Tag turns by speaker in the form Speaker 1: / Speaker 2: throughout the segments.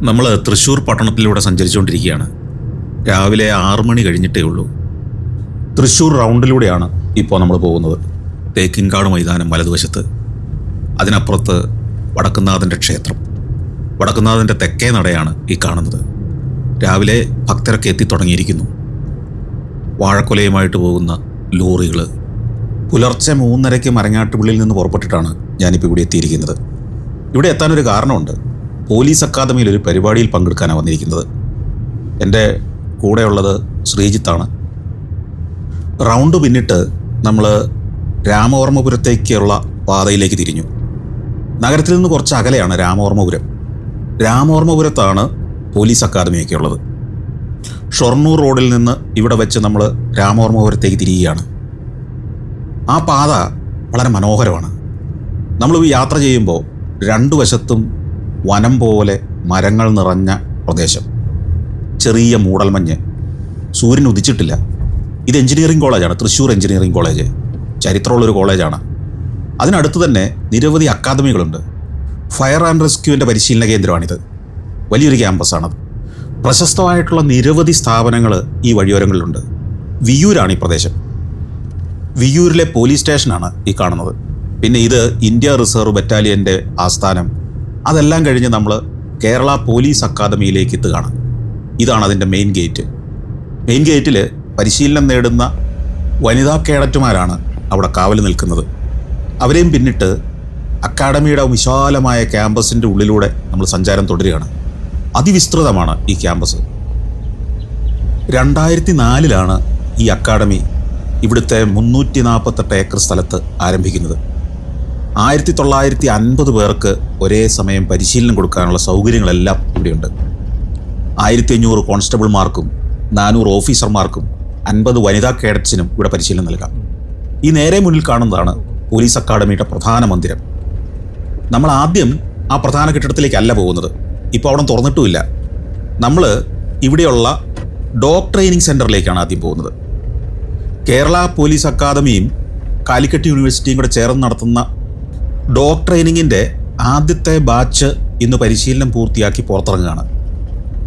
Speaker 1: നമ്മൾ തൃശ്ശൂർ പട്ടണത്തിലൂടെ സഞ്ചരിച്ചുകൊണ്ടിരിക്കുകയാണ്. രാവിലെ 6 മണി കഴിഞ്ഞിട്ടേ ഉള്ളൂ. തൃശ്ശൂർ റൗണ്ടിലൂടെയാണ് ഇപ്പോൾ നമ്മൾ പോകുന്നത്. തേക്കിൻകാട് മൈതാനം വലതുവശത്ത്, അതിനപ്പുറത്ത് വടക്കുന്നാഥൻ്റെ ക്ഷേത്രം. വടക്കുന്നാഥൻ്റെ തെക്കേ നടയാണ് ഈ കാണുന്നത്. രാവിലെ ഭക്തരൊക്കെ എത്തിത്തുടങ്ങിയിരിക്കുന്നു. വാഴക്കൊലയുമായിട്ട് പോകുന്ന ലോറികൾ. പുലർച്ചെ 3:30 മരങ്ങാട്ടുപള്ളിയിൽ നിന്ന് പുറപ്പെട്ടിട്ടാണ് ഞാനിപ്പോൾ ഇവിടെ എത്തിയിരിക്കുന്നത്. ഇവിടെ എത്താനൊരു കാരണമുണ്ട്. പോലീസ് അക്കാദമിയിൽ ഒരു പരിപാടിയിൽ പങ്കെടുക്കാനാണ് വന്നിരിക്കുന്നത്. എൻ്റെ കൂടെയുള്ളത് ശ്രീജിത്താണ്. റൗണ്ട് പിന്നിട്ട് നമ്മൾ രാമവർമ്മപുരത്തേക്കുള്ള പാതയിലേക്ക് തിരിഞ്ഞു. നഗരത്തിൽ നിന്ന് കുറച്ച് അകലെയാണ് രാമവർമ്മപുരം. രാമവർമ്മപുരത്താണ് പോലീസ് അക്കാദമിയൊക്കെ ഉള്ളത്. ഷൊർണൂർ റോഡിൽ നിന്ന് ഇവിടെ വെച്ച് നമ്മൾ രാമവർമ്മപുരത്തേക്ക് തിരിയുകയാണ്. ആ പാത വളരെ മനോഹരമാണ്. നമ്മൾ യാത്ര ചെയ്യുമ്പോൾ രണ്ടു വശത്തും വനം പോലെ മരങ്ങൾ നിറഞ്ഞ പ്രദേശം, ചെറിയ മൂടൽമഞ്ഞ്, സൂര്യൻ ഉദിച്ചിട്ടില്ല. ഇത് എഞ്ചിനീയറിംഗ് കോളേജാണ്, തൃശ്ശൂർ എഞ്ചിനീയറിംഗ് കോളേജ്. ചരിത്രമുള്ളൊരു കോളേജാണ്. അതിനടുത്ത് തന്നെ നിരവധി അക്കാദമികളുണ്ട്. ഫയർ ആൻഡ് റെസ്ക്യൂവിൻ്റെ പരിശീലന കേന്ദ്രമാണിത്. വലിയൊരു ക്യാമ്പസാണത്. പ്രശസ്തമായിട്ടുള്ള നിരവധി സ്ഥാപനങ്ങൾ ഈ വഴിയോരങ്ങളിലുണ്ട്. വിയ്യൂരാണ് ഈ പ്രദേശം. വിയ്യൂരിലെ പോലീസ് സ്റ്റേഷനാണ് ഈ കാണുന്നത്. പിന്നെ ഇത് ഇന്ത്യ റിസർവ് ബറ്റാലിയൻ്റെ ആസ്ഥാനം. അതെല്ലാം കഴിഞ്ഞ് നമ്മൾ കേരള പോലീസ് അക്കാദമിയിലേക്ക് എത്തുകയാണ്. ഇതാണ് അതിൻ്റെ മെയിൻ ഗേറ്റ്. മെയിൻ ഗേറ്റിൽ പരിശീലനം നേടുന്ന വനിതാ കേഡറ്റുമാരാണ് അവിടെ കാവൽ നിൽക്കുന്നത്. അവരെയും പിന്നിട്ട് അക്കാഡമിയുടെ വിശാലമായ ക്യാമ്പസിൻ്റെ ഉള്ളിലൂടെ നമ്മൾ സഞ്ചാരം തുടരുകയാണ്. അതിവിസ്തൃതമാണ് ഈ ക്യാമ്പസ്. 2004 ഈ അക്കാഡമി ഇവിടുത്തെ 348 ഏക്കർ സ്ഥലത്ത് ആരംഭിക്കുന്നത്. 1950 പേർക്ക് ഒരേ സമയം പരിശീലനം കൊടുക്കാനുള്ള സൗകര്യങ്ങളെല്ലാം ഇവിടെയുണ്ട്. 1500 കോൺസ്റ്റബിൾമാർക്കും 400 ഓഫീസർമാർക്കും 50 വനിതാ കേഡറ്റ്സിനും ഇവിടെ പരിശീലനം നൽകാം. ഈ നേരെ മുന്നിൽ കാണുന്നതാണ് പോലീസ് അക്കാഡമിയുടെ പ്രധാന മന്ദിരം. നമ്മൾ ആദ്യം ആ പ്രധാന കെട്ടിടത്തിലേക്കല്ല പോകുന്നത്. ഇപ്പോൾ അവിടെ തുറന്നിട്ടുമില്ല. നമ്മൾ ഇവിടെയുള്ള ഡോഗ് ട്രെയിനിങ് സെൻറ്ററിലേക്കാണ് ആദ്യം പോകുന്നത്. കേരള പോലീസ് അക്കാദമിയും കാലിക്കറ്റ് യൂണിവേഴ്സിറ്റിയും കൂടെ ചേർന്ന് നടത്തുന്ന ഡോഗ് ട്രെയിനിങ്ങിൻ്റെ ആദ്യത്തെ ബാച്ച് ഇന്ന് പരിശീലനം പൂർത്തിയാക്കി പുറത്തിറങ്ങുകയാണ്.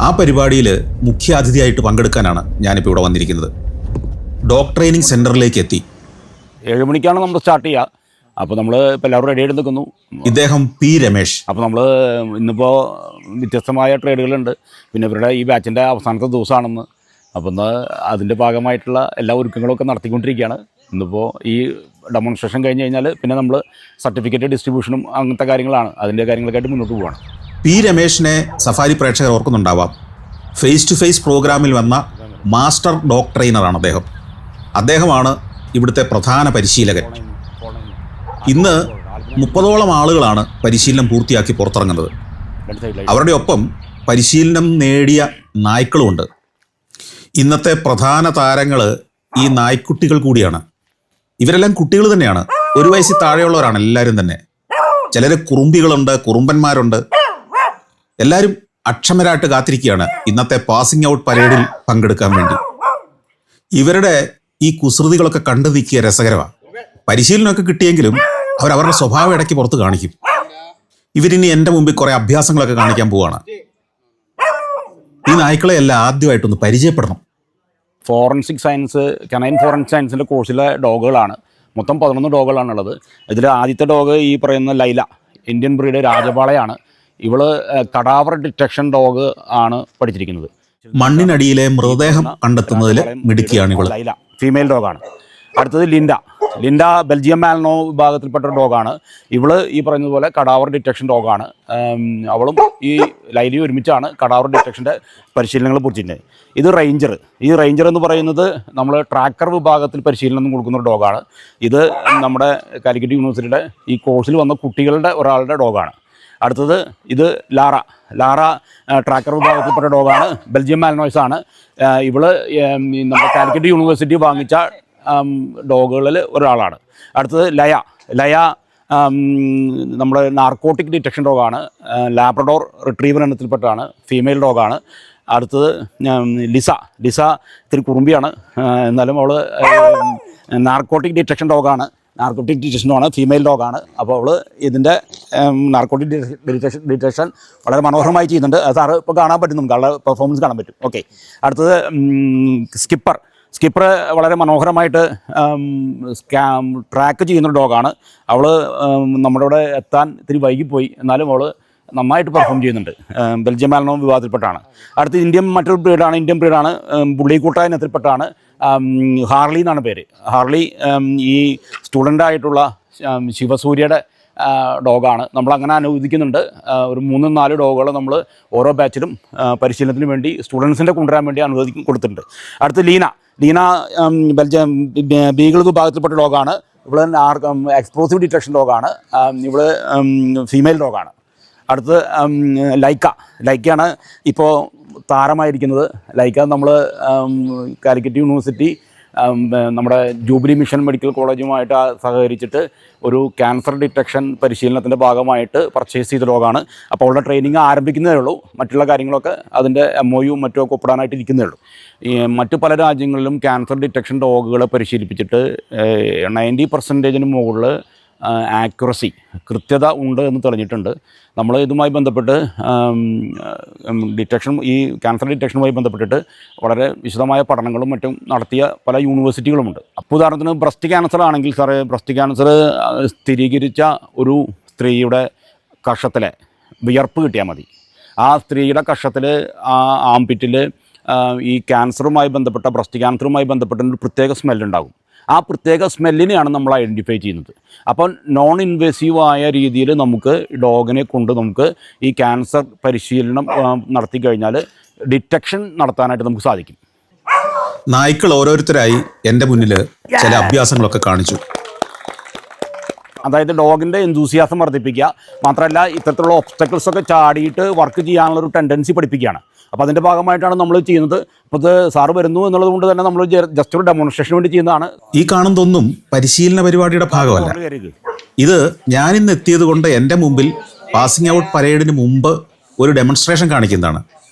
Speaker 1: ആ പരിപാടിയിൽ മുഖ്യാതിഥിയായിട്ട് പങ്കെടുക്കാനാണ് ഞാനിപ്പോൾ ഇവിടെ വന്നിരിക്കുന്നത്. ഡോഗ് ട്രെയിനിങ് സെൻറ്ററിലേക്ക് എത്തി.
Speaker 2: 7 മണിക്കാണ് നമ്മൾ സ്റ്റാർട്ട് ചെയ്യുക. അപ്പോൾ നമ്മൾ ഇപ്പോൾ എല്ലാവരും റെഡി ആയിട്ട് നിൽക്കുന്നു.
Speaker 1: ഇദ്ദേഹം പി രമേശ്.
Speaker 2: അപ്പോൾ നമ്മൾ ഇന്നിപ്പോൾ വ്യത്യസ്തമായ ട്രേഡുകളുണ്ട്. പിന്നെ ഇവരുടെ ഈ ബാച്ചിൻ്റെ അവസാനത്തെ ദിവസമാണെന്ന്. അപ്പോൾ ഇന്ന് അതിൻ്റെ ഭാഗമായിട്ടുള്ള എല്ലാ ഒരുക്കങ്ങളൊക്കെ നടത്തിക്കൊണ്ടിരിക്കുകയാണ്. ഇന്നിപ്പോൾ ഈ ഡെമോൺസ്ട്രേഷൻ കഴിഞ്ഞ് കഴിഞ്ഞാൽ പിന്നെ നമ്മൾ സർട്ടിഫിക്കറ്റ് ഡിസ്ട്രിബ്യൂഷനും അങ്ങനത്തെ കാര്യങ്ങളാണ്. അതിൻ്റെ കാര്യങ്ങളൊക്കെയായിട്ട് മുന്നോട്ട് പോവുകയാണ്.
Speaker 1: പി രമേശിനെ സഫാരി പ്രേക്ഷകർ ഓർക്കുന്നുണ്ടാവാം. ഫേസ് ടു ഫേസ് പ്രോഗ്രാമിൽ വന്ന മാസ്റ്റർ ഡോഗ് ട്രെയിനറാണ് അദ്ദേഹം. അദ്ദേഹമാണ് ഇവിടുത്തെ പ്രധാന പരിശീലകൻ. ഇന്ന് 30ഓളം ആളുകളാണ് പരിശീലനം പൂർത്തിയാക്കി പുറത്തിറങ്ങുന്നത്. അവരുടെ ഒപ്പം പരിശീലനം നേടിയ നായ്ക്കളുമുണ്ട്. ഇന്നത്തെ പ്രധാന താരങ്ങൾ ഈ നായ്ക്കുട്ടികൾ കൂടിയാണ്. ഇവരെല്ലാം കുട്ടികൾ തന്നെയാണ്. 1 വയസ്സിൽ താഴെയുള്ളവരാണ് എല്ലാവരും തന്നെ. ചിലർ കുറുമ്പികളുണ്ട്, കുറുമ്പന്മാരുണ്ട്. എല്ലാവരും അക്ഷമരായിട്ട് കാത്തിരിക്കുകയാണ് ഇന്നത്തെ പാസിംഗ് ഔട്ട് പരേഡിൽ പങ്കെടുക്കാൻ വേണ്ടി. ഇവരുടെ ഈ കുസൃതികളൊക്കെ കണ്ടു നിൽക്കിയ രസകരമാണ്. പരിശീലനമൊക്കെ കിട്ടിയെങ്കിലും അവരവരുടെ സ്വഭാവം ഇടയ്ക്ക് പുറത്ത് കാണിക്കും. ഇവരിനി എൻ്റെ മുമ്പിൽ കുറേ അഭ്യാസങ്ങളൊക്കെ കാണിക്കാൻ പോവുകയാണ്. ഈ നായ്ക്കളെ എല്ലാം ആദ്യമായിട്ടൊന്ന് പരിചയപ്പെടണം.
Speaker 2: ഫോറൻസിക് സയൻസ്, കനൈൻ ഫോറൻസിക് സയൻസിൻ്റെ കോഴ്സിലെ ഡോഗുകളാണ്. മൊത്തം 11 ഡോഗുകളാണുള്ളത്. ഇതിൽ ആദ്യത്തെ ഡോഗ് ഈ പറയുന്ന ലൈല, ഇന്ത്യൻ ബ്രീഡ് രാജപാളയാണ്. ഇവള് കടാവർ ഡിറ്റക്ഷൻ ഡോഗ് ആണ് പഠിച്ചിരിക്കുന്നത്.
Speaker 1: മണ്ണിനടിയിലെ മൃതദേഹം കണ്ടെത്തുന്നതിൽ മിടുക്കിയാണ് ഇവള്.
Speaker 2: ലൈല ഫീമെയിൽ ഡോഗാണ്. അടുത്തത് ലിൻഡ ബെൽജിയം മാൽനോ വിഭാഗത്തിൽപ്പെട്ട ഒരു ഡോഗാണ്. ഇവള് ഈ പറയുന്നതുപോലെ കടാവർ ഡിറ്റക്ഷൻ ഡോഗാണ്. അവളും ഈ ലൈലയും ഒരുമിച്ചാണ് കടാവർ ഡിറ്റക്ഷൻ്റെ പരിശീലനങ്ങൾ പൂർത്തിച്ചിട്ടുണ്ട്. ഇത് ഈ റേഞ്ചർ എന്ന് പറയുന്നത് നമ്മൾ ട്രാക്കർ വിഭാഗത്തിൽ പരിശീലനം കൊടുക്കുന്ന ഒരു ഡോഗാണ്. ഇത് നമ്മുടെ കാലിക്കറ്റ് യൂണിവേഴ്സിറ്റിയുടെ ഈ കോഴ്സിൽ വന്ന കുട്ടികളുടെ ഒരാളുടെ ഡോഗാണ്. അടുത്തത് ഇത് ലാറ ട്രാക്കർ വിഭാഗത്തിൽപ്പെട്ട ഡോഗാണ്. ബെൽജിയം മാൽനോയ്സ് ആണ്. ഇവള് നമ്മുടെ കാലിക്കറ്റ് യൂണിവേഴ്സിറ്റി വാങ്ങിച്ച ഡോഗുകളിൽ ഒരാളാണ്. അടുത്തത് ലയ നമ്മുടെ നാർക്കോട്ടിക് ഡിറ്റക്ഷൻ ഡോഗാണ്. ലാബ്രഡോർ റിട്രീവർ ഇനത്തിൽപ്പെട്ടാണ്. ഫീമെയിൽ ഡോഗാണ്. അടുത്തത് ലിസ ഇത്തിരി കുറുമ്പിയാണ്, എന്നാലും അവൾ നാർക്കോട്ടിക് ഡിറ്റക്ഷൻ ഡോഗാണ്. ഫീമെയിൽ ഡോഗാണ്. അപ്പോൾ അവൾ ഇതിൻ്റെ നാർക്കോട്ടിക് ഡിറ്റക്ഷൻ വളരെ മനോഹരമായി ചെയ്യുന്നുണ്ട്. അത് സാറ് ഇപ്പോൾ കാണാൻ പറ്റും, നമുക്ക് അവളുടെ പെർഫോമൻസ് കാണാൻ പറ്റും. ഓക്കെ. അടുത്തത് സ്കിപ്പർ വളരെ മനോഹരമായിട്ട് ട്രാക്ക് ചെയ്യുന്നൊരു ഡോഗാണ്. അവൾ നമ്മുടെ ഇവിടെ എത്താൻ ഇത്തിരി വൈകിപ്പോയി, എന്നാലും അവൾ നന്നായിട്ട് പെർഫോം ചെയ്യുന്നുണ്ട്. ബെൽജിയം മാൽനോ വിഭാഗത്തിൽപ്പെട്ടാണ്. അടുത്ത് മറ്റൊരു ബ്രീഡാണ്. പുള്ളിക്കൂട്ട ഇനത്തിൽപ്പെട്ടാണ്. ഹാർലി എന്നാണ് പേര്. ഹാർലി ഈ സ്റ്റുഡൻ്റായിട്ടുള്ള ശിവസൂര്യയുടെ ഡോഗാണ്. നമ്മളങ്ങനെ അനുവദിക്കുന്നുണ്ട്. ഒരു 3-4 ഡോഗുകൾ നമ്മൾ ഓരോ ബാച്ചിലും പരിശീലനത്തിന് വേണ്ടി സ്റ്റുഡൻസിൻ്റെ കൊണ്ടുവരാൻ വേണ്ടി കൊടുത്തിട്ടുണ്ട്. അടുത്ത് ലീന ബെൽജിയം ബീഗിൾ വിഭാഗത്തിൽപ്പെട്ട ഡോഗാണ്. ഇവള് എക്സ്പ്ലോസീവ് ഡിറ്റക്ഷൻ ഡോഗാണ്. ഇവള് ഫീമെയിൽ ഡോഗാണ്. അടുത്ത് ലൈക്കയാണ് ഇപ്പോൾ താരമായിരിക്കുന്നത്. ലൈക്ക നമ്മൾ കാലിക്കറ്റ് യൂണിവേഴ്സിറ്റി നമ്മുടെ ജൂബിലി മിഷൻ മെഡിക്കൽ കോളേജുമായിട്ട് സഹകരിച്ചിട്ട് ഒരു ക്യാൻസർ ഡിറ്റക്ഷൻ പരിശീലനത്തിൻ്റെ ഭാഗമായിട്ട് പർച്ചേസ് ചെയ്ത ഡോഗാണ്. അപ്പോൾ അവളുടെ ട്രെയിനിങ് ആരംഭിക്കുന്നതേ ഉള്ളൂ. മറ്റുള്ള കാര്യങ്ങളൊക്കെ അതിൻ്റെ MOU മറ്റുമൊക്കെ ഒപ്പിടാനായിട്ട് ഇരിക്കുന്നേ ഉള്ളൂ. മറ്റു പല രാജ്യങ്ങളിലും ക്യാൻസർ ഡിറ്റക്ഷൻ ഡോഗുകളെ പരിശീലിപ്പിച്ചിട്ട് 90% മുകളിൽ ആക്യുറസി, കൃത്യത ഉണ്ട് എന്ന് തെളിഞ്ഞിട്ടുണ്ട്. നമ്മൾ ഇതുമായി ബന്ധപ്പെട്ട് ഈ ക്യാൻസർ ഡിറ്റക്ഷനുമായി ബന്ധപ്പെട്ടിട്ട് വളരെ വിശദമായ പഠനങ്ങളും മറ്റും നടത്തിയ പല യൂണിവേഴ്സിറ്റികളുമുണ്ട്. അപ്പോൾ ഉദാഹരണത്തിന് ബ്രസ്റ്റ് ക്യാൻസർ ആണെങ്കിൽ സാറേ, ബ്രസ്റ്റ് ക്യാൻസർ സ്ഥിരീകരിച്ച ഒരു സ്ത്രീയുടെ കഷത്തിലെ വിയർപ്പ് കിട്ടിയാൽ മതി. ആ സ്ത്രീയുടെ കഷത്തിൽ, ആ ആംപിറ്റിൽ ഈ ക്യാൻസറുമായി ബന്ധപ്പെട്ട, ബ്രസ്റ്റ് ക്യാൻസറുമായി ബന്ധപ്പെട്ട ഒരു പ്രത്യേക സ്മെല്ലുണ്ടാകും. ആ പ്രത്യേക സ്മെല്ലിനെയാണ് നമ്മൾ ഐഡൻറ്റിഫൈ ചെയ്യുന്നത്. അപ്പം നോൺ ഇൻവേസീവായ രീതിയിൽ നമുക്ക് ഡോഗിനെ കൊണ്ട് നമുക്ക് ഈ ക്യാൻസർ പരിശീലനം നടത്തി കഴിഞ്ഞാൽ ഡിറ്റക്ഷൻ നടത്താനായിട്ട് നമുക്ക് സാധിക്കും.
Speaker 1: നായ്ക്കൾ ഓരോരുത്തരായി എൻ്റെ മുന്നിൽ ചില അഭ്യാസങ്ങളൊക്കെ കാണിച്ചു.
Speaker 2: അതായത് ഡോഗിൻ്റെ എന്തൂസിയാസം വർദ്ധിപ്പിക്കുക, മാത്രമല്ല ഇത്തരത്തിലുള്ള ഒബ്സ്റ്റക്കിൾസൊക്കെ ചാടിയിട്ട് വർക്ക് ചെയ്യാനുള്ളൊരു ടെൻഡൻസി പഠിപ്പിക്കുകയാണ്. അപ്പോൾ അതിൻ്റെ ഭാഗമായിട്ടാണ് നമ്മൾ ചെയ്യുന്നത്. അപ്പോൾ ഇത് സാറ് വരുന്നു എന്നുള്ളത് കൊണ്ട് തന്നെ നമ്മൾ ജസ്റ്റ് ഒരു ഡെമോൺസ്ട്രേഷന് വേണ്ടി ചെയ്യുന്നതാണ്.
Speaker 1: ഈ കാണുന്നതൊന്നും പരിശീലന പരിപാടിയുടെ ഭാഗമല്ല. ഇത് ഞാനിന്ന് എത്തിയത് കൊണ്ട് എൻ്റെ മുമ്പിൽ പാസിംഗ് ഔട്ട് പരേഡിന് മുമ്പ് ഒരു ഡെമോൺസ്ട്രേഷൻ കാണിക്കുന്നതാണ്.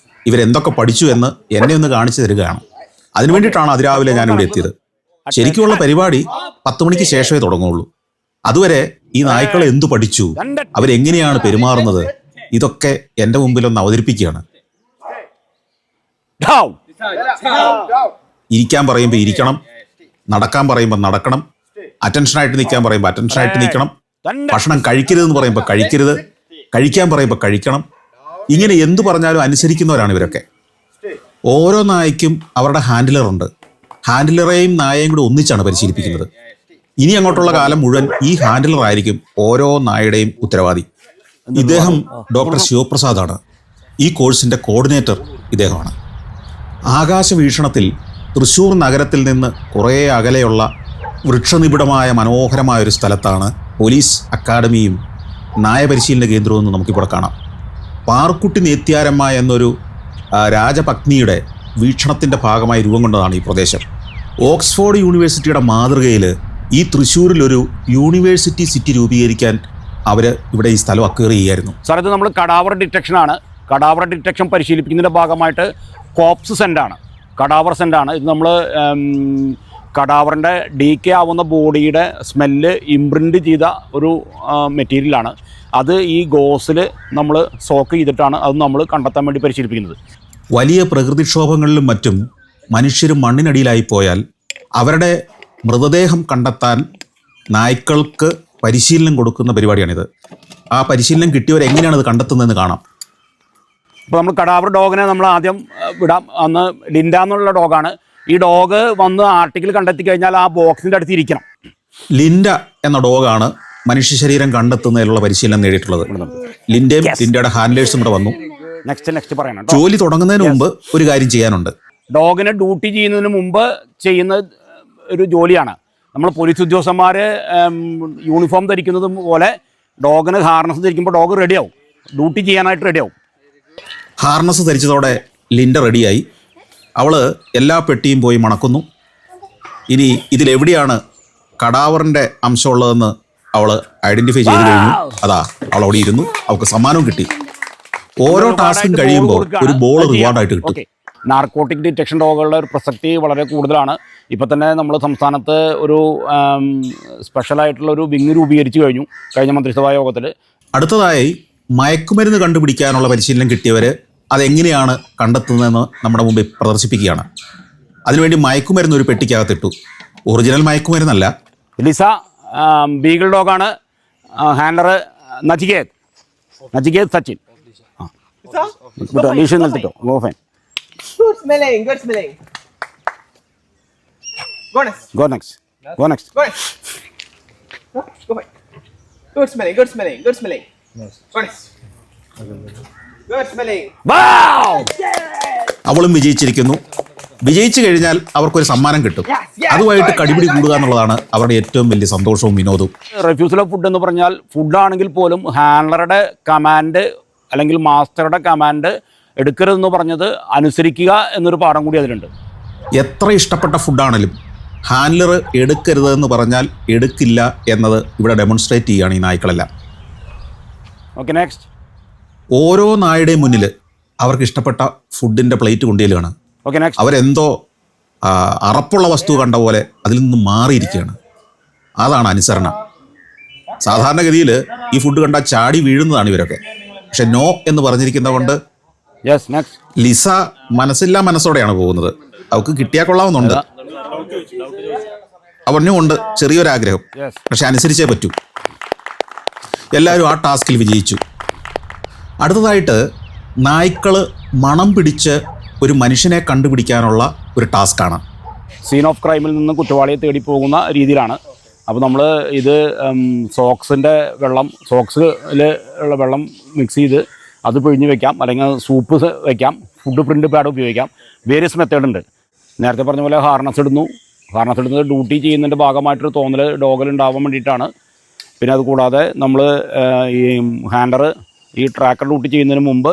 Speaker 1: ഇവരെന്തൊക്കെ പഠിച്ചു എന്ന് എന്നെ ഒന്ന് കാണിച്ചു തരികയാണ്. അതിനു വേണ്ടിയിട്ടാണ് അതിരാവിലെ ഞാനിവിടെ എത്തിയത്. ശരിക്കുമുള്ള പരിപാടി 10 മണിക്ക് ശേഷമേ തുടങ്ങുള്ളൂ. അതുവരെ ഈ നായ്ക്കൾ എന്തു പഠിച്ചു, അവരെങ്ങനെയാണ് പെരുമാറുന്നത്, ഇതൊക്കെ എൻ്റെ മുമ്പിൽ ഒന്ന് അവതരിപ്പിക്കുകയാണ്. ഇരിക്കാൻ പറയുമ്പോൾ ഇരിക്കണം, നടക്കാൻ പറയുമ്പോൾ നടക്കണം, അറ്റൻഷനായിട്ട് നിൽക്കാൻ പറയുമ്പോൾ അറ്റൻഷനായിട്ട് നിൽക്കണം, ഭക്ഷണം കഴിക്കരുതെന്ന് പറയുമ്പോൾ കഴിക്കരുത്, കഴിക്കാൻ പറയുമ്പോൾ കഴിക്കണം. ഇങ്ങനെ എന്തു പറഞ്ഞാലും അനുസരിക്കുന്നവരാണ് ഇവരൊക്കെ. ഓരോ നായ്ക്കും അവരുടെ ഹാൻഡിലറുണ്ട്. ഹാൻഡിലറേയും നായയും കൂടി ഒന്നിച്ചാണ് പരിശീലിപ്പിക്കുന്നത്. ഇനി അങ്ങോട്ടുള്ള കാലം മുഴുവൻ ഈ ഹാൻഡിലർ ആയിരിക്കും ഓരോ നായയുടെയും ഉത്തരവാദി. ഇദ്ദേഹം ഡോക്ടർ ശിവപ്രസാദാണ്. ഈ കോഴ്സിൻ്റെ കോർഡിനേറ്റർ ഇദ്ദേഹമാണ്. ആകാശവീക്ഷണത്തിൽ തൃശ്ശൂർ നഗരത്തിൽ നിന്ന് കുറേ അകലെയുള്ള വൃക്ഷനിബിഡമായ മനോഹരമായ ഒരു സ്ഥലത്താണ് പോലീസ് അക്കാഡമിയും നായപരിശീലന കേന്ദ്രവും എന്ന് നമുക്കിവിടെ കാണാം. പാർക്കുട്ടി നേത്യാരമ്മ എന്നൊരു രാജപത്നിയുടെ വീക്ഷണത്തിൻ്റെ ഭാഗമായി രൂപം കൊണ്ടതാണ് ഈ പ്രദേശം. ഓക്സ്ഫോർഡ് യൂണിവേഴ്സിറ്റിയുടെ മാതൃകയിൽ ഈ തൃശ്ശൂരിലൊരു യൂണിവേഴ്സിറ്റി സിറ്റി രൂപീകരിക്കാൻ അവർ ഇവിടെ ഈ സ്ഥലം അക്വയർ ചെയ്യായിരുന്നു.
Speaker 2: സാർ, ഇത് നമ്മൾ കടാവർ ഡിറ്റക്ഷനാണ്. കടാവർ ഡിറ്റക്ഷൻ പരിശീലിപ്പിക്കുന്നതിൻ്റെ ഭാഗമായിട്ട് കോപ്സ് സെൻ്റാണ്, കടാവർ സെൻ്റാണ്. ഇത് നമ്മൾ കടാവറിൻ്റെ ഡീക്കേ ആവുന്ന ബോഡിയുടെ സ്മെല്ല് ഇംപ്രിൻ്റ് ചെയ്ത ഒരു മെറ്റീരിയലാണ്. അത് ഈ ഗോസിൽ നമ്മൾ സോക്ക് ചെയ്തിട്ടാണ് അത് നമ്മൾ കണ്ടെത്താൻ വേണ്ടി പരിശീലിപ്പിക്കുന്നത്.
Speaker 1: വലിയ പ്രകൃതിക്ഷോഭങ്ങളിലും മറ്റും മനുഷ്യർ മണ്ണിനടിയിലായി പോയാൽ അവരുടെ മൃതദേഹം കണ്ടെത്താൻ നായ്ക്കൾക്ക് പരിശീലനം കൊടുക്കുന്ന പരിപാടിയാണിത്. ആ പരിശീലനം കിട്ടിയവരെങ്ങനെയാണ് അത് കണ്ടെത്തുന്നതെന്ന് കാണാം.
Speaker 2: ഇപ്പോൾ നമ്മൾ കടാവർ ഡോഗിനെ നമ്മൾ ആദ്യം വിടാം. അന്ന് ലിൻഡ എന്നുള്ള ഡോഗാണ്. ഈ ഡോഗ് വന്ന് ആർട്ടിക്കിൾ കണ്ടെത്തി കഴിഞ്ഞാൽ ആ ബോക്സിൻ്റെ അടുത്ത് ഇരിക്കണം.
Speaker 1: ലിൻഡ എന്ന ഡോഗാണ് മനുഷ്യ ശരീരം കണ്ടെത്തുന്നതിലുള്ള പരിശീലനം നേടിയിട്ടുള്ളത്. ലിൻഡയും ലിൻഡയുടെ ഹാൻഡ്ലേഴ്സും കൂടെ വന്നു.
Speaker 2: നെക്സ്റ്റ് പറയണം.
Speaker 1: ജോലി തുടങ്ങുന്നതിന് മുമ്പ് ഒരു കാര്യം ചെയ്യാനുണ്ട്.
Speaker 2: ഡോഗിനെ ഡ്യൂട്ടി ചെയ്യുന്നതിന് മുമ്പ് ചെയ്യുന്ന ഒരു ജോലിയാണ്. നമ്മൾ പോലീസ് ഉദ്യോഗസ്ഥന്മാർ യൂണിഫോം ധരിക്കുന്നത് പോലെ ഡോഗിന് ഹാർനസ് ധരിക്കുമ്പോൾ ഡോഗ് റെഡിയാവും. ഡ്യൂട്ടി ചെയ്യാനായിട്ട് റെഡിയാവും.
Speaker 1: ഹാർനസ് ധരിച്ചതോടെ ലിൻഡ റെഡിയായി. അവൾ എല്ലാ പെട്ടിയും പോയി മണക്കുന്നു. ഇനി ഇതിലെവിടെയാണ് കടാവറിൻ്റെ അംശമുള്ളതെന്ന് അവൾ ഐഡൻറ്റിഫൈ ചെയ്ത് കഴിഞ്ഞു. അതാ അവൾ അവിടെ ഇരുന്നു. അവൾക്ക് സമ്മാനവും കിട്ടി. ഓരോ ടാസ്കും കഴിയുമ്പോൾ ഒരു ബോൾ റിവാർഡായിട്ട് കിട്ടും.
Speaker 2: നാർക്കോട്ടിക് ഡിറ്റക്ഷൻ ഡോഗുകളുടെ ഒരു പ്രസക്തി വളരെ കൂടുതലാണ്. ഇപ്പം തന്നെ നമ്മൾ സംസ്ഥാനത്ത് ഒരു സ്പെഷ്യലായിട്ടുള്ള ഒരു വിങ് രൂപീകരിച്ചു കഴിഞ്ഞ മന്ത്രിസഭാ യോഗത്തിൽ.
Speaker 1: അടുത്തതായി മയക്കുമരുന്ന് കണ്ടുപിടിക്കാനുള്ള പരിശീലനം കിട്ടിയവർ അതെങ്ങനെയാണ് കണ്ടെത്തുന്നതെന്ന് നമ്മുടെ മുമ്പിൽ പ്രദർശിപ്പിക്കുകയാണ്. അതിനുവേണ്ടി മയക്കുമരുന്ന് ഒരു പെട്ടിക്കകത്തിട്ടു. ഒറിജിനൽ മയക്കുമരുന്നല്ല.
Speaker 2: ലിസ ബീഗിൾ ഡോഗാണ്. ഹാൻഡർ നച്ചികേത് സച്ചിൻ. ലീഷ നിർത്തിട്ടോ. ഗോഫൻ.
Speaker 3: Good smelling, good smelling. Go next.
Speaker 2: Go next.
Speaker 3: Go next. Go back. Good smelling, good smelling, good smelling. Go next. Good smelling.
Speaker 2: Wow!
Speaker 1: അവളും വിജയിച്ചിരിക്കുന്നു. വിജയിച്ചു കഴിഞ്ഞാൽ അവർക്കൊരു സമ്മാനം കിട്ടും. അതുമായിട്ട് കടിപിടി കൂടുക എന്നുള്ളതാണ് അവരുടെ ഏറ്റവും വലിയ സന്തോഷവും വിനോദവും.
Speaker 2: റെഫ്യൂസൽ ഓഫ് ഫുഡ് എന്ന് പറഞ്ഞാൽ ഫുഡാണെങ്കിൽ പോലും ഹാൻഡലറുടെ കമാൻഡ് അല്ലെങ്കിൽ മാസ്റ്ററുടെ കമാൻഡ് എടുക്കരുതെന്ന് പറഞ്ഞത് അനുസരിക്കുക എന്നൊരു പാഠം കൂടി അതിലുണ്ട്.
Speaker 1: എത്ര ഇഷ്ടപ്പെട്ട ഫുഡാണെങ്കിലും ഹാൻഡലർ എടുക്കരുതെന്ന് പറഞ്ഞാൽ എടുക്കില്ല എന്നത് ഇവിടെ ഡെമോൺസ്ട്രേറ്റ് ചെയ്യുകയാണ് ഈ നായ്ക്കളെല്ലാം.
Speaker 2: Okay, next.
Speaker 1: ഓരോ നായുടെയും മുന്നിൽ അവർക്ക് ഇഷ്ടപ്പെട്ട ഫുഡിൻ്റെ പ്ലേറ്റ് കൊണ്ടുചെല്ലുകയാണ്.
Speaker 2: Okay, next.
Speaker 1: അവരെന്തോ അറപ്പുള്ള വസ്തു കണ്ട പോലെ അതിൽ നിന്ന് മാറിയിരിക്കുകയാണ്. അതാണ് അനുസരണം. സാധാരണഗതിയിൽ ഈ ഫുഡ് കണ്ടാൽ ചാടി വീഴുന്നതാണ് ഇവരൊക്കെ. പക്ഷെ നോ എന്ന് പറഞ്ഞിരിക്കുന്നത് കൊണ്ട്
Speaker 2: യെസ്, നെക്സ്റ്റ്.
Speaker 1: ലിസ മനസ്സില്ലാ മനസ്സോടെയാണ് പോകുന്നത്. അവൾക്ക് കിട്ടിയാൽ കൊള്ളാവുന്നുണ്ട്. അവനുമുണ്ട് ചെറിയൊരാഗ്രഹം, പക്ഷെ അനുസരിച്ചേ പറ്റൂ. എല്ലാവരും ആ ടാസ്കിൽ വിജയിച്ചു. അടുത്തതായിട്ട് നായ്ക്കൾ മണം പിടിച്ച് ഒരു മനുഷ്യനെ കണ്ടുപിടിക്കാനുള്ള ഒരു ടാസ്ക്കാണ്.
Speaker 2: സീൻ ഓഫ് ക്രൈമിൽ നിന്ന് കുറ്റവാളിയെ തേടി പോകുന്ന രീതിയിലാണ്. അപ്പോൾ നമ്മൾ ഇത് സോക്സിൻ്റെ വെള്ളം, സോക്സിൽ ഉള്ള വെള്ളം മിക്സ് ചെയ്ത് അത് പിഴിഞ്ഞ് വെക്കാം, അല്ലെങ്കിൽ സൂപ്പ് വെക്കാം, ഫുഡ് പ്രിൻ്റ് പാഡ് ഉപയോഗിക്കാം. വേരിയസ് മെത്തേഡ് ഉണ്ട്. നേരത്തെ പറഞ്ഞ പോലെ ഹാർനസ് ഇടുന്നത് ഡ്യൂട്ടി ചെയ്യുന്നതിൻ്റെ ഭാഗമായിട്ടൊരു തോന്നൽ ഡോഗിൽ ഉണ്ടാവാൻ വേണ്ടിയിട്ടാണ്. പിന്നെ അതുകൂടാതെ നമ്മൾ ഈ ഹാൻഡർ ഈ ട്രാക്കർ ഡ്യൂട്ടി ചെയ്യുന്നതിന് മുമ്പ്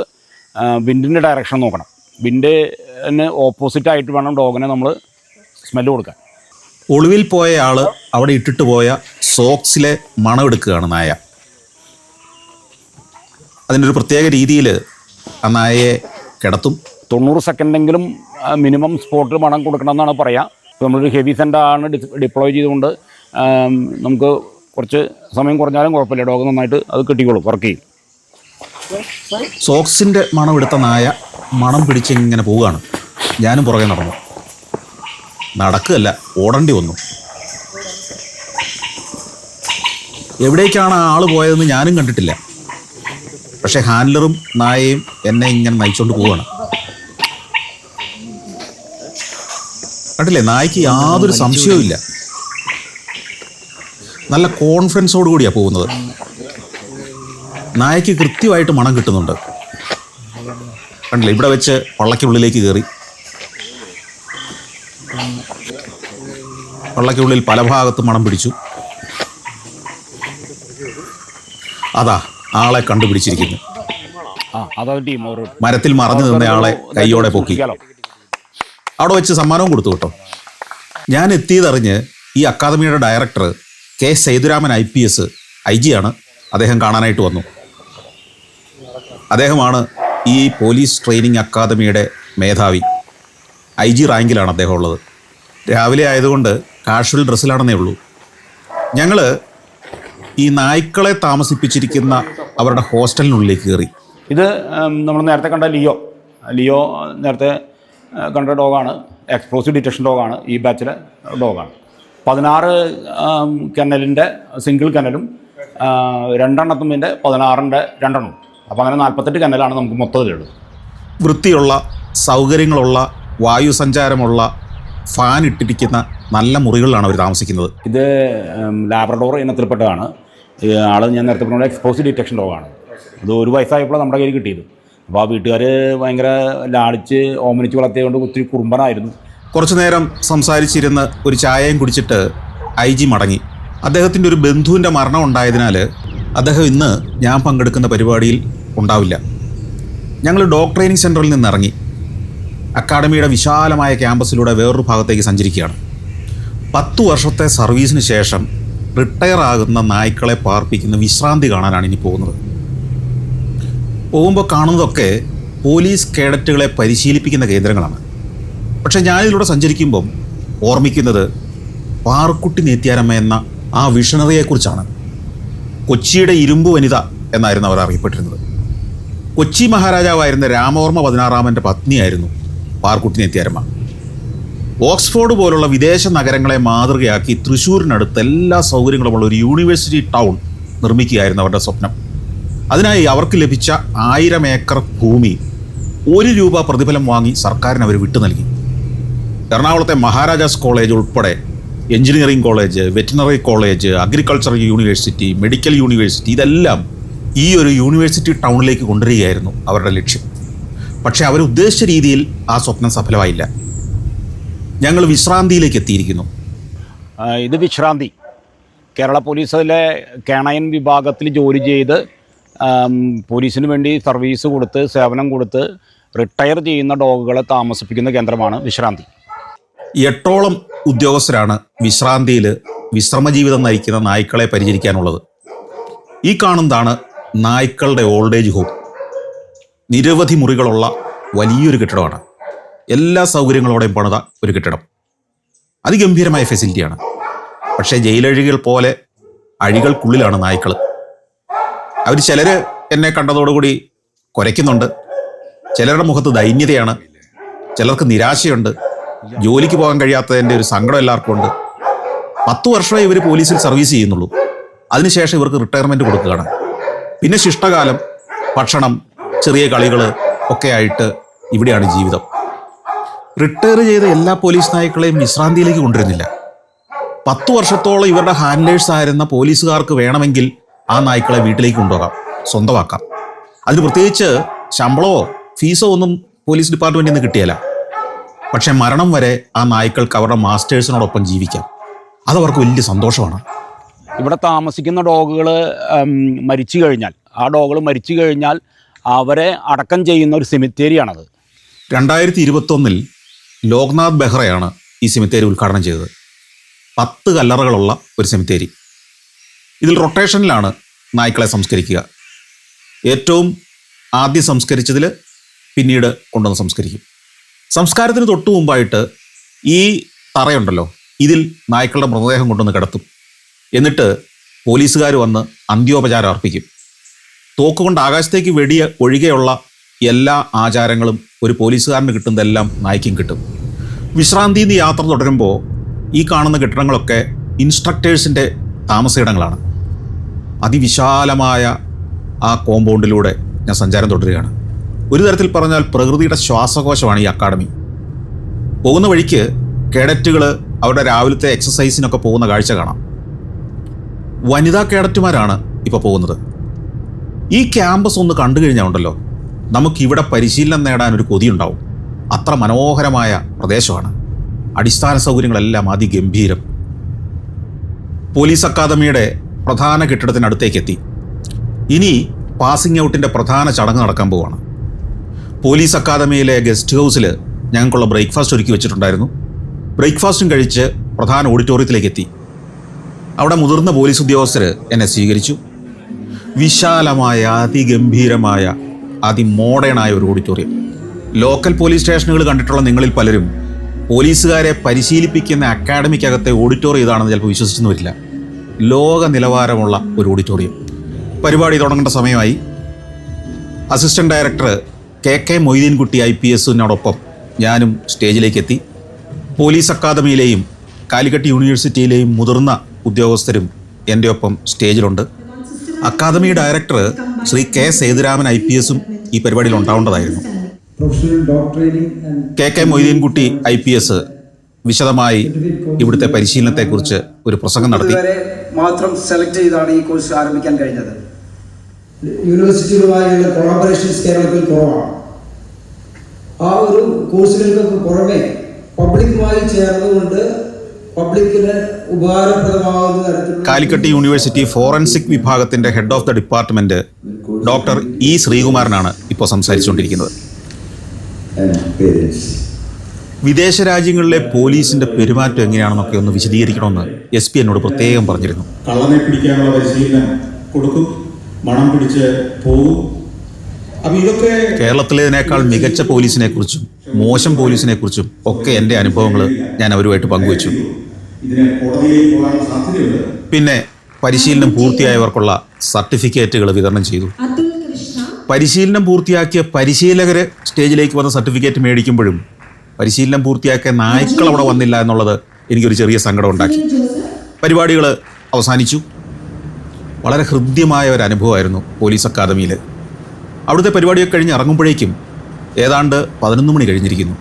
Speaker 2: വിൻഡിൻ്റെ ഡയറക്ഷൻ നോക്കണം. വിൻഡിന് ഓപ്പോസിറ്റായിട്ട് വേണം ഡോഗിനെ നമ്മൾ സ്മെല്ല് കൊടുക്കാൻ.
Speaker 1: ഒളിവിൽ പോയ ആൾ അവിടെ ഇട്ടിട്ട് പോയ സോക്സിലെ മണമെടുക്കുകയാണ് നായ. അതിൻ്റെ ഒരു പ്രത്യേക രീതിയിൽ ആ നായയെ കിടത്തും.
Speaker 2: 90 സെക്കൻഡെങ്കിലും മിനിമം സ്പോട്ടിൽ മണം കൊടുക്കണം എന്നാണ് പറയുക. ഇപ്പോൾ നമ്മളൊരു ഹെവി സെൻ്റാണ് ഡിപ്ലോയ് ചെയ്തുകൊണ്ട് നമുക്ക് കുറച്ച് സമയം കുറഞ്ഞാലും കുഴപ്പമില്ല, ഡോഗ് നന്നായിട്ട് അത് കിട്ടിക്കോളും, വർക്ക് ചെയ്യും.
Speaker 1: സോക്സിൻ്റെ മണം എടുത്ത നായ മണം പിടിച്ചിങ്ങനെ പോവുകയാണ്. ഞാനും പുറകെ നടന്നു. നടക്കുകയല്ല, ഓടേണ്ടി വന്നു. എവിടേക്കാണ് ആ ആൾ പോയതെന്ന് ഞാനും കണ്ടിട്ടില്ല. പക്ഷേ ഹാൻഡലറും നായയും എന്നെ ഇങ്ങനെ നയിച്ചുകൊണ്ട് പോവുകയാണ്. കണ്ടില്ലേ, നായ്ക്ക് യാതൊരു സംശയവും ഇല്ല. നല്ല കോൺഫിഡൻസോട് കൂടിയാണ് പോകുന്നത്. നായയ്ക്ക് കൃത്യമായിട്ട് മണം കിട്ടുന്നുണ്ട്. കണ്ടില്ലേ, ഇവിടെ വെച്ച് പള്ളയ്ക്കുള്ളിലേക്ക് കയറി. പള്ളയ്ക്കുള്ളിൽ പല ഭാഗത്തും മണം പിടിച്ചു. അതാ ആളെ കണ്ടുപിടിച്ചിരിക്കുന്നു. മരത്തിൽ മറഞ്ഞു നിന്നയാളെ കൈയോടെ പൊക്കി അവിടെ വെച്ച് സമ്മാനവും കൊടുത്തു കേട്ടോ. ഞാൻ എത്തിയതറിഞ്ഞ് ഈ അക്കാദമിയുടെ director K Sethuraman IPS IG ആണ്. അദ്ദേഹം കാണാനായിട്ട് വന്നു. അദ്ദേഹമാണ് ഈ പോലീസ് ട്രെയിനിങ് അക്കാദമിയുടെ മേധാവി. IG റാങ്കിലാണ് അദ്ദേഹം ഉള്ളത്. രാവിലെ ആയതുകൊണ്ട് കാഷ്വൽ ഡ്രസ്സിലാണെന്നേ ഉള്ളൂ. ഞങ്ങൾ ഈ നായ്ക്കളെ താമസിപ്പിച്ചിരിക്കുന്ന അവരുടെ ഹോസ്റ്റലിനുള്ളിലേക്ക് കയറി.
Speaker 2: ഇത് നമ്മൾ നേരത്തെ കണ്ട ലിയോ നേരത്തെ കണ്ട ഡോഗാണ്. Explosive detection ഡോഗാണ്. ഈ ബാച്ചിലെ ഡോഗാണ്. 16 കെന്നലിൻ്റെ സിംഗിൾ കെന്നലും 2 എണ്ണത്തിൻ്റെ 16ൻ്റെ 2 എണ്ണവും. അപ്പോൾ അങ്ങനെ 48 കെന്നലാണ് നമുക്ക് മൊത്തത്തിലുള്ളത്.
Speaker 1: വൃത്തിയുള്ള, സൗകര്യങ്ങളുള്ള, വായുസഞ്ചാരമുള്ള, ഫാൻ ഇട്ടിരിക്കുന്ന നല്ല മുറികളിലാണ് അവർ താമസിക്കുന്നത്.
Speaker 2: ഇത് ലാബ്രഡോർ ഇനത്തിൽപ്പെട്ടതാണ്. ആൾ ഞാൻ നേരത്തെ പറഞ്ഞ എക്സ്പ്ലോസീവ് ഡിറ്റക്ഷൻ ഡോഗാണ്. ഇത് 1 വയസ്സായപ്പോൾ നമ്മുടെ കയ്യിൽ കിട്ടിയത്. അപ്പോൾ ആ വീട്ടുകാർ ഭയങ്കര ലാളിച്ച് ഓമനിച്ച് വളർത്തിയതുകൊണ്ട് ഒത്തിരി കുറുമ്പനായിരുന്നു.
Speaker 1: കുറച്ചു നേരം സംസാരിച്ചിരുന്ന് ഒരു ചായയും കുടിച്ചിട്ട് IG മടങ്ങി. അദ്ദേഹത്തിൻ്റെ ഒരു ബന്ധുവിൻ്റെ മരണം ഉണ്ടായതിനാൽ അദ്ദേഹം ഇന്ന് ഞാൻ പങ്കെടുക്കുന്ന പരിപാടിയിൽ ഉണ്ടാവില്ല. ഞങ്ങൾ ഡോഗ് ട്രെയിനിങ് സെൻറ്ററിൽ നിന്ന് ഇറങ്ങി അക്കാഡമിയുടെ വിശാലമായ ക്യാമ്പസിലൂടെ വേറൊരു ഭാഗത്തേക്ക് സഞ്ചരിക്കുകയാണ്. 10 വർഷത്തെ സർവീസിന് ശേഷം റിട്ടയർ ആകുന്ന നായ്ക്കളെ പാർപ്പിക്കുന്ന വിശ്രാന്തി കാണാനാണ് ഇനി പോകുന്നത്. പോകുമ്പോൾ കാണുന്നതൊക്കെ പോലീസ് കേഡറ്റുകളെ പരിശീലിപ്പിക്കുന്ന കേന്ദ്രങ്ങളാണ്. പക്ഷേ ഞാനിതിലൂടെ സഞ്ചരിക്കുമ്പം ഓർമ്മിക്കുന്നത് പാറുക്കുട്ടി നേത്യാരമ്മ എന്ന ആ വിഷണറിയെക്കുറിച്ചാണ്. കൊച്ചിയുടെ ഇരുമ്പ് വനിത എന്നായിരുന്നു അവർ അറിയപ്പെട്ടിരുന്നത്. കൊച്ചി മഹാരാജാവായിരുന്ന രാമവർമ്മ 16-ാമൻ്റെ പത്നിയായിരുന്നു പാറുക്കുട്ടി നേത്യാരമ്മ. ഓക്സ്ഫോർഡ് പോലുള്ള വിദേശ നഗരങ്ങളെ മാതൃകയാക്കി തൃശ്ശൂരിനടുത്ത് എല്ലാ സൗകര്യങ്ങളുമുള്ള ഒരു യൂണിവേഴ്സിറ്റി ടൗൺ നിർമ്മിക്കുകയായിരുന്നു അവരുടെ സ്വപ്നം. അതിനായി അവർക്ക് ലഭിച്ച 1000 ഏക്കർ ഭൂമി 1 രൂപ പ്രതിഫലം വാങ്ങി സർക്കാരിന് അവർ വിട്ടു നൽകി. എറണാകുളത്തെ മഹാരാജാസ് കോളേജ് ഉൾപ്പെടെ engineering college, veterinary college, agriculture university, medical university, ഇതെല്ലാം ഈ ഒരു യൂണിവേഴ്സിറ്റി ടൗണിലേക്ക് കൊണ്ടുവരികയായിരുന്നു അവരുടെ ലക്ഷ്യം. പക്ഷേ അവർ ഉദ്ദേശിച്ച രീതിയിൽ ആ സ്വപ്നം സഫലമായില്ല. ഞങ്ങൾ വിശ്രാന്തിയിലേക്ക് എത്തിയിരിക്കുന്നു.
Speaker 2: ഇത് വിശ്രാന്തി. കേരള പോലീസിലെ കേണയൻ വിഭാഗത്തിൽ ജോലി ചെയ്ത് പോലീസിന് വേണ്ടി സർവീസ് കൊടുത്ത് സേവനം കൊടുത്ത് റിട്ടയർ ചെയ്യുന്ന ഡോഗുകളെ താമസിപ്പിക്കുന്ന കേന്ദ്രമാണ് വിശ്രാന്തി.
Speaker 1: 8ഓളം ഉദ്യോഗസ്ഥരാണ് വിശ്രാന്തിയിൽ വിശ്രമജീവിതം നയിക്കുന്ന നായ്ക്കളെ പരിചരിക്കാനുള്ളത്. ഈ കാണുന്നതാണ് നായ്ക്കളുടെ ഓൾഡ് ഏജ് ഹോം. നിരവധി മുറികളുള്ള വലിയൊരു കെട്ടിടമാണ്. എല്ലാ സൗകര്യങ്ങളോടെയും പണിത ഒരു കെട്ടിടം. അതിഗംഭീരമായ ഫെസിലിറ്റിയാണ്. പക്ഷേ ജയിലഴികൾ പോലെ അഴികൾക്കുള്ളിലാണ് നായ്ക്കൾ. അവർ ചിലർ എന്നെ കണ്ടതോടുകൂടി കുരയ്ക്കുന്നുണ്ട്. ചിലരുടെ മുഖത്ത് ദൈന്യതയാണ്. ചിലർക്ക് നിരാശയുണ്ട്. ജോലിക്ക് പോകാൻ കഴിയാത്തതിൻ്റെ ഒരു സങ്കടം എല്ലാവർക്കും ഉണ്ട്. 10 വർഷമേ ഇവർ പോലീസിൽ സർവീസ് ചെയ്യുന്നുള്ളൂ. അതിനുശേഷം ഇവർക്ക് റിട്ടയർമെൻറ്റ് കൊടുക്കുകയാണ്. പിന്നെ ശിഷ്ടകാലം, ഭക്ഷണം, ചെറിയ കളികൾ ഒക്കെ ആയിട്ട് ഇവിടെയാണ് ജീവിതം. റിട്ടയർ ചെയ്ത എല്ലാ പോലീസ് നായ്ക്കളെയും വിശ്രാന്തിയിലേക്ക് കൊണ്ടുവരുന്നില്ല. 10 വർഷത്തോളം ഇവരുടെ ഹാൻഡ്ലേഴ്സ് ആയിരുന്ന പോലീസുകാർക്ക് വേണമെങ്കിൽ ആ നായ്ക്കളെ വീട്ടിലേക്ക് കൊണ്ടുപോകാം, സ്വന്തമാക്കാം. അതിന് പ്രത്യേകിച്ച് ശമ്പളമോ ഫീസോ ഒന്നും പോലീസ് ഡിപ്പാർട്ട്മെൻറ്റിൽ നിന്ന് കിട്ടിയല്ല. പക്ഷേ മരണം വരെ ആ നായ്ക്കൾക്ക് അവരുടെ മാസ്റ്റേഴ്സിനോടൊപ്പം ജീവിക്കാം. അതവർക്ക് വലിയ സന്തോഷമാണ്.
Speaker 2: ഇവിടെ താമസിക്കുന്ന ഡോഗുകൾ മരിച്ചു കഴിഞ്ഞാൽ, ആ ഡോഗുകൾ മരിച്ചു കഴിഞ്ഞാൽ അവരെ അടക്കം ചെയ്യുന്ന ഒരു സെമിത്തേരിയാണത്.
Speaker 1: 2021 ലോക്നാഥ് ബെഹ്റയാണ് ഈ സെമിത്തേരി ഉദ്ഘാടനം ചെയ്തത്. 10 കല്ലറകളുള്ള ഒരു സെമിത്തേരി. ഇതിൽ റൊട്ടേഷനിലാണ് നായ്ക്കളെ സംസ്കരിക്കുക. ഏറ്റവും ആദ്യം സംസ്കരിച്ചതിൽ പിന്നീട് കൊണ്ടുവന്ന് സംസ്കരിക്കും. സംസ്കാരത്തിന് തൊട്ടു മുമ്പായിട്ട് ഈ തറയുണ്ടല്ലോ, ഇതിൽ നായ്ക്കളുടെ മൃതദേഹം കൊണ്ടുവന്ന് കിടത്തും. എന്നിട്ട് പോലീസുകാർ വന്ന് അന്ത്യോപചാരം അർപ്പിക്കും. തോക്കുകൊണ്ട് ആകാശത്തേക്ക് വെടിയ ഒഴികെയുള്ള എല്ലാ ആചാരങ്ങളും ഒരു പോലീസുകാരന് കിട്ടുന്നതെല്ലാം നായ്ക്കും കിട്ടും. വിശ്രാന്തിയിൽ നിന്ന് യാത്ര തുടരുമ്പോൾ ഈ കാണുന്ന കെട്ടിടങ്ങളൊക്കെ ഇൻസ്ട്രക്ടേഴ്സിൻ്റെ താമസയിടങ്ങളാണ്. അതിവിശാലമായ ആ കോമ്പൗണ്ടിലൂടെ ഞാൻ സഞ്ചാരം തുടരുകയാണ്. ഒരു തരത്തിൽ പറഞ്ഞാൽ പ്രകൃതിയുടെ ശ്വാസകോശമാണ് ഈ അക്കാഡമി. പോകുന്ന വഴിക്ക് കേഡറ്റുകൾ അവരുടെ രാവിലത്തെ എക്സസൈസിനൊക്കെ പോകുന്ന കാഴ്ച കാണാം. വനിതാ കേഡറ്റുമാരാണ് ഇപ്പോൾ പോകുന്നത്. ഈ ക്യാമ്പസ് ഒന്ന് കണ്ടു കഴിഞ്ഞാൽ ഉണ്ടല്ലോ, നമുക്കിവിടെ പരിശീലനം നേടാനൊരു കൊതിയുണ്ടാവും. അത്ര മനോഹരമായ പ്രദേശമാണ്. അടിസ്ഥാന സൗകര്യങ്ങളെല്ലാം അതിഗംഭീരം. പോലീസ് അക്കാദമിയുടെ പ്രധാന കെട്ടിടത്തിനടുത്തേക്ക് എത്തി. ഇനി പാസിംഗ് ഔട്ടിൻ്റെ പ്രധാന ചടങ്ങ് നടക്കാൻ പോവുകയാണ്. പോലീസ് അക്കാദമിയിലെ ഗസ്റ്റ് ഹൗസിൽ ഞങ്ങൾക്കുള്ള ബ്രേക്ക്ഫാസ്റ്റ് ഒരുക്കി വെച്ചിട്ടുണ്ടായിരുന്നു. ബ്രേക്ക്ഫാസ്റ്റും കഴിച്ച് പ്രധാന ഓഡിറ്റോറിയത്തിലേക്ക് എത്തി. അവിടെ മുതിർന്ന പോലീസ് ഉദ്യോഗസ്ഥർ എന്നെ സ്വീകരിച്ചു. വിശാലമായ അതിഗംഭീരമായ അതിമോഡേണായ ഒരു ഓഡിറ്റോറിയം. ലോക്കൽ പോലീസ് സ്റ്റേഷനുകൾ കണ്ടിട്ടുള്ള നിങ്ങളിൽ പലരും പോലീസുകാരെ പരിശീലിപ്പിക്കുന്ന അക്കാഡമിക്കകത്തെ ഓഡിറ്റോറിയം ഇതാണെന്ന് ചിലപ്പോൾ വിശ്വസിച്ചെന്ന് വരില്ല. ലോക നിലവാരമുള്ള ഒരു ഓഡിറ്റോറിയം. പരിപാടി തുടങ്ങേണ്ട സമയമായി. അസിസ്റ്റന്റ് ഡയറക്ടർ KK മൊയ്തീൻകുട്ടി IPSനോടൊപ്പം ഞാനും സ്റ്റേജിലേക്ക് എത്തി. പോലീസ് അക്കാദമിയിലെയും കാലിക്കറ്റ് യൂണിവേഴ്സിറ്റിയിലെയും മുതിർന്ന ഉദ്യോഗസ്ഥരും എൻ്റെ ഒപ്പം സ്റ്റേജിലുണ്ട്. Academy director Shri K Sethuraman IPSും ഈ പരിപാടിയിൽ ഉണ്ടാവേണ്ടതായിരുന്നു. KK മൊയ്തീൻകുട്ടി IPS വിശദമായി ഇവിടുത്തെ പരിശീലനത്തെക്കുറിച്ച് ഒരു പ്രസംഗം നടത്തി.
Speaker 4: മാത്രം സെലക്ട് ചെയ്താണ് ഈ കോഴ്സ് ആരംഭിക്കാൻ കഴിഞ്ഞത്. യൂണിവേഴ്സിറ്റികളുമായുള്ള കൊളാബറേഷൻസ് കേരളത്തിൽ കുറവാണ്. ആ ഒരു കോഴ്സുകൾക്കൊക്കെ പുറമെ പബ്ലിക്കുമായി ചേർന്നുകൊണ്ട് പബ്ലിക്കിന് ഉപകാരപ്രദമാകുന്ന തരത്തിലുള്ള
Speaker 1: കാലിക്കറ്റ് യൂണിവേഴ്സിറ്റി ഫോറൻസിക് വിഭാഗത്തിന്റെ head of the department doctor E ശ്രീകുമാരനാണ് ഇപ്പോൾ സംസാരിച്ചുകൊണ്ടിരിക്കുന്നത്. വിദേശ രാജ്യങ്ങളിലെ പോലീസിന്റെ പെരുമാറ്റം എങ്ങനെയാണെന്നൊക്കെ ഒന്ന് വിശദീകരിക്കണമെന്ന് SP എന്നോട് പ്രത്യേകം പറഞ്ഞിരുന്നു.
Speaker 5: കള്ളനെ പിടിക്കാനുള്ള പരിശീലനം കൊടുക്കും, മണം പിടിച്ച് പോകും. അപ്പൊ ഇതൊക്കെ
Speaker 1: കേരളത്തിലേതിനേക്കാൾ മികച്ച പോലീസിനെ കുറിച്ചും മോശം പോലീസിനെ കുറിച്ചും ഒക്കെ എൻ്റെ അനുഭവങ്ങൾ ഞാൻ അവരുമായിട്ട് പങ്കുവച്ചു.
Speaker 5: ഇതിന് കോടതിയിലേക്ക് പോകാൻ സാധ്യതയുണ്ട്.
Speaker 1: പിന്നെ പരിശീലനം പൂർത്തിയായവർക്കുള്ള സർട്ടിഫിക്കറ്റുകൾ വിതരണം ചെയ്തു. പരിശീലനം പൂർത്തിയാക്കിയ പരിശീലകർ സ്റ്റേജിലേക്ക് വന്ന സർട്ടിഫിക്കറ്റ് മേടിക്കുമ്പോഴും പരിശീലനം പൂർത്തിയാക്കിയ നായ്ക്കൾ അവിടെ വന്നില്ല എന്നുള്ളത് എനിക്കൊരു ചെറിയ സങ്കടം ഉണ്ടാക്കി. പരിപാടികൾ അവസാനിച്ചു. വളരെ ഹൃദ്യമായ ഒരു അനുഭവമായിരുന്നു പോലീസ് അക്കാദമിയിൽ. അവിടുത്തെ പരിപാടിയൊക്കെ കഴിഞ്ഞ് ഇറങ്ങുമ്പോഴേക്കും ഏതാണ്ട് 11 മണി കഴിഞ്ഞിരിക്കുന്നു.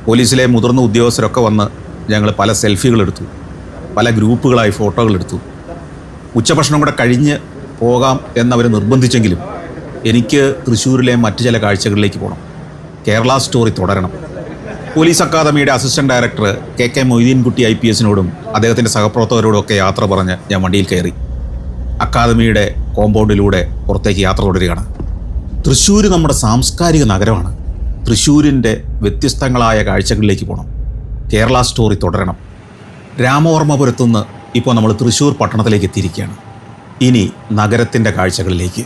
Speaker 1: പോലീസിലെ മുതിർന്ന ഉദ്യോഗസ്ഥരൊക്കെ വന്ന് ഞങ്ങൾ പല സെൽഫികളെടുത്തു, പല ഗ്രൂപ്പുകളായി ഫോട്ടോകളെടുത്തു. ഉച്ചഭക്ഷണം കൂടെ കഴിഞ്ഞ് പോകാം എന്നവർ നിർബന്ധിച്ചെങ്കിലും എനിക്ക് തൃശ്ശൂരിലെ മറ്റു ചില കാഴ്ചകളിലേക്ക് പോകണം. കേരള സ്റ്റോറി തുടരണം. പോലീസ് അക്കാദമിയുടെ അസിസ്റ്റന്റ് ഡയറക്ടർ KK മൊയ്തീൻകുട്ടി IPSനോടും അദ്ദേഹത്തിൻ്റെ സഹപ്രവർത്തകരോടും ഒക്കെ യാത്ര പറഞ്ഞ് ഞാൻ വണ്ടിയിൽ കയറി അക്കാദമിയുടെ കോമ്പൗണ്ടിലൂടെ പുറത്തേക്ക് യാത്ര തുടരുകയാണ്. തൃശ്ശൂർ നമ്മുടെ സാംസ്കാരിക നഗരമാണ്. തൃശ്ശൂരിൻ്റെ വ്യത്യസ്തങ്ങളായ കാഴ്ചകളിലേക്ക് പോകണം. കേരള സ്റ്റോറി തുടരണം. രാമവർമ്മപുരത്തുനിന്ന് ഇപ്പോൾ നമ്മൾ തൃശ്ശൂർ പട്ടണത്തിലേക്ക് എത്തിയിരിക്കുകയാണ്. ഇനി നഗരത്തിൻ്റെ കാഴ്ചകളിലേക്ക്.